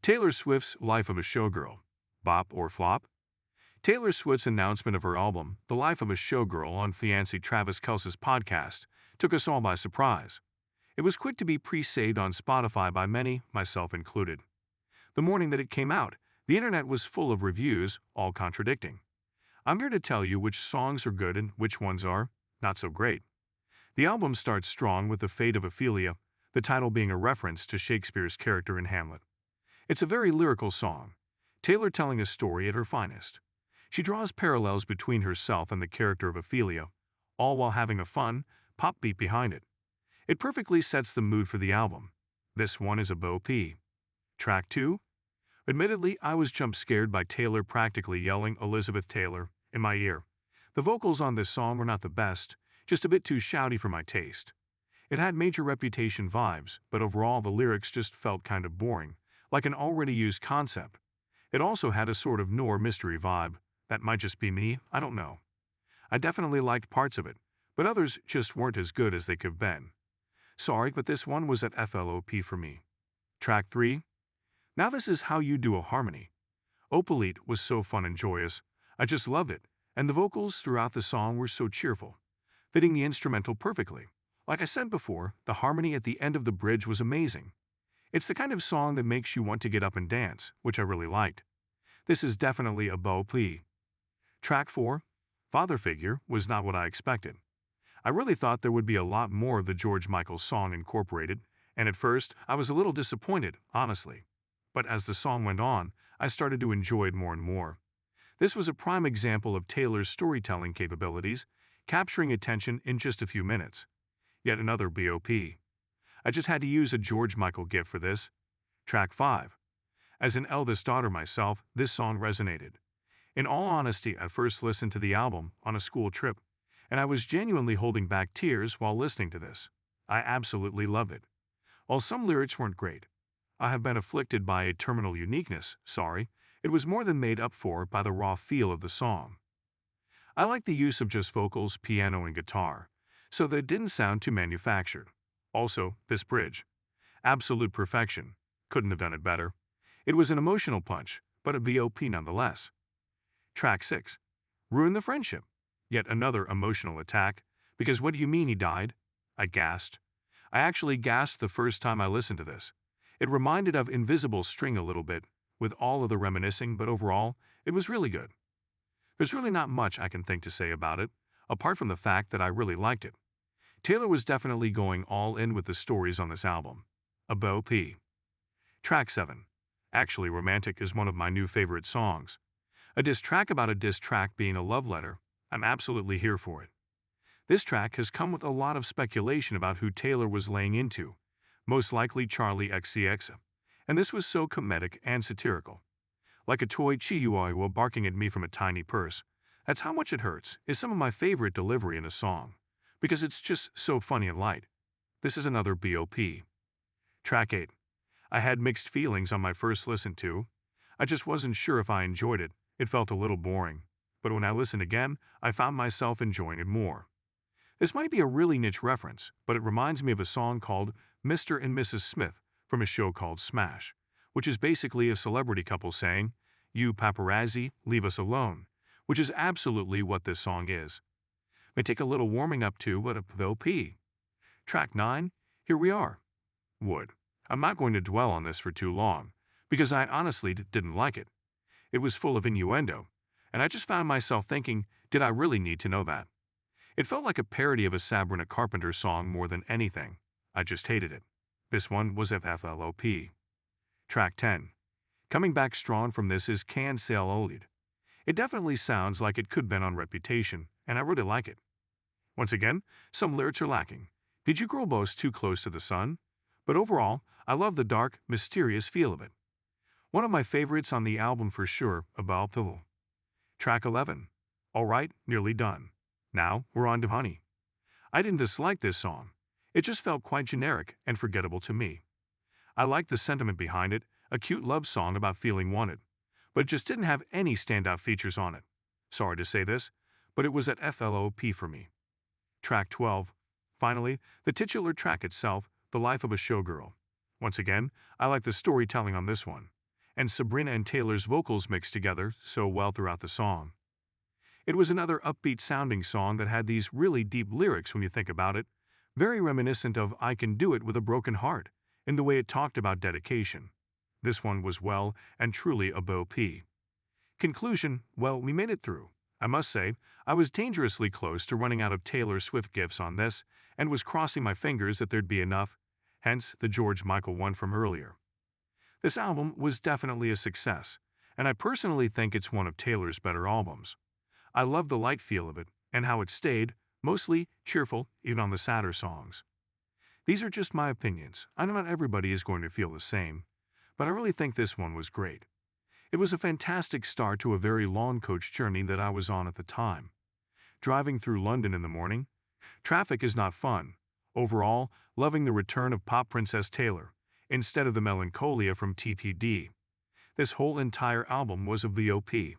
Taylor Swift's Life of a Showgirl, Bop or Flop? Taylor Swift's announcement of her album, The Life of a Showgirl, on fiancé Travis Kelce's podcast took us all by surprise. It was quick to be pre-saved on Spotify by many, myself included. The morning that it came out, the internet was full of reviews, all contradicting. I'm here to tell you which songs are good and which ones are not so great. The album starts strong with The Fate of Ophelia, the title being a reference to Shakespeare's character in Hamlet. It's a very lyrical song, Taylor telling a story at her finest. She draws parallels between herself and the character of Ophelia, all while having a fun, pop beat behind it. It perfectly sets the mood for the album. This one is a Bop. Track 2? Admittedly, I was jump-scared by Taylor practically yelling Elizabeth Taylor in my ear. The vocals on this song were not the best, just a bit too shouty for my taste. It had Major Reputation vibes, but overall the lyrics just felt kind of boring, like an already used concept. It also had a sort of noir mystery vibe. That might just be me, I don't know. I definitely liked parts of it, but others just weren't as good as they could have been. Sorry, but this one was at FLOP for me. Track 3? Now this is how you do a harmony. Opalite was so fun and joyous. I just loved it, and the vocals throughout the song were so cheerful, fitting the instrumental perfectly. Like I said before, the harmony at the end of the bridge was amazing. It's the kind of song that makes you want to get up and dance, which I really liked. This is definitely a Bop. Track 4, Father Figure, was not what I expected. I really thought there would be a lot more of the George Michael song incorporated, and at first I was a little disappointed, honestly. But as the song went on, I started to enjoy it more and more. This was a prime example of Taylor's storytelling capabilities, capturing attention in just a few minutes. Yet another Bop. I just had to use a George Michael gif for this. Track 5. As an eldest daughter myself, this song resonated. In all honesty, I first listened to the album on a school trip, and I was genuinely holding back tears while listening to this. I absolutely loved it. While some lyrics weren't great, I have been afflicted by a terminal uniqueness, it was more than made up for by the raw feel of the song. I like the use of just vocals, piano, and guitar, so that it didn't sound too manufactured. Also, this bridge. Absolute perfection. Couldn't have done it better. It was an emotional punch, but a Bop nonetheless. Track 6. Ruin the Friendship. Yet another emotional attack, because what do you mean he died? I gasped. I actually gasped the first time I listened to this. It reminded of Invisible String a little bit, with all of the reminiscing, but overall, it was really good. There's really not much I can think to say about it, apart from the fact that I really liked it. Taylor was definitely going all in with the stories on this album. A Bop. Track 7. Actually, Romantic is one of my new favorite songs. A diss track about a diss track being a love letter. I'm absolutely here for it. This track has come with a lot of speculation about who Taylor was laying into, most likely Charlie XCX, and this was so comedic and satirical. Like a toy chihuahua barking at me from a tiny purse, that's how much it hurts, is some of my favorite delivery in a song, because it's just so funny and light. This is another Bop. Track 8. I had mixed feelings on my first listen to. I just wasn't sure if I enjoyed it. It felt a little boring. But when I listened again, I found myself enjoying it more. This might be a really niche reference, but it reminds me of a song called Mr. and Mrs. Smith from a show called Smash, which is basically a celebrity couple saying, "You paparazzi, leave us alone," which is absolutely what this song is. May take a little warming up to, but a Bop. Track 9, Here We Are. Wood. I'm not going to dwell on this for too long, because I honestly didn't like it. It was full of innuendo, and I just found myself thinking, did I really need to know that? It felt like a parody of a Sabrina Carpenter song more than anything. I just hated it. This one was FLOP. Track 10. Coming back strong from this is Can Sail Olid. It definitely sounds like it could have been on Reputation, and I really like it. Once again, some lyrics are lacking. Did you grow both too close to the sun? But overall, I love the dark, mysterious feel of it. One of my favorites on the album for sure, About Pillow. Track 11. Alright, nearly done. Now, we're on to Honey. I didn't dislike this song. It just felt quite generic and forgettable to me. I liked the sentiment behind it, a cute love song about feeling wanted, but it just didn't have any standout features on it. Sorry to say this, but it was at FLOP for me. Track 12. Finally, the titular track itself, The Life of a Showgirl. Once again, I like the storytelling on this one. and Sabrina and Taylor's vocals mixed together so well throughout the song. It was another upbeat-sounding song that had these really deep lyrics when you think about it, very reminiscent of I Can Do It With a Broken Heart, in the way it talked about dedication. This one was well and truly a bop. Conclusion, well, we made it through. I must say, I was dangerously close to running out of Taylor Swift gifts on this, and was crossing my fingers that there'd be enough, hence the George Michael one from earlier. This album was definitely a success, and I personally think it's one of Taylor's better albums. I love the light feel of it, and how it stayed, mostly cheerful, even on the sadder songs. These are just my opinions. I know not everybody is going to feel the same, but I really think this one was great. It was a fantastic start to a very long coach journey that I was on at the time. Driving through London in the morning, traffic is not fun. Overall, loving the return of pop princess Taylor, instead of the melancholia from TPD. This whole entire album was a VOP.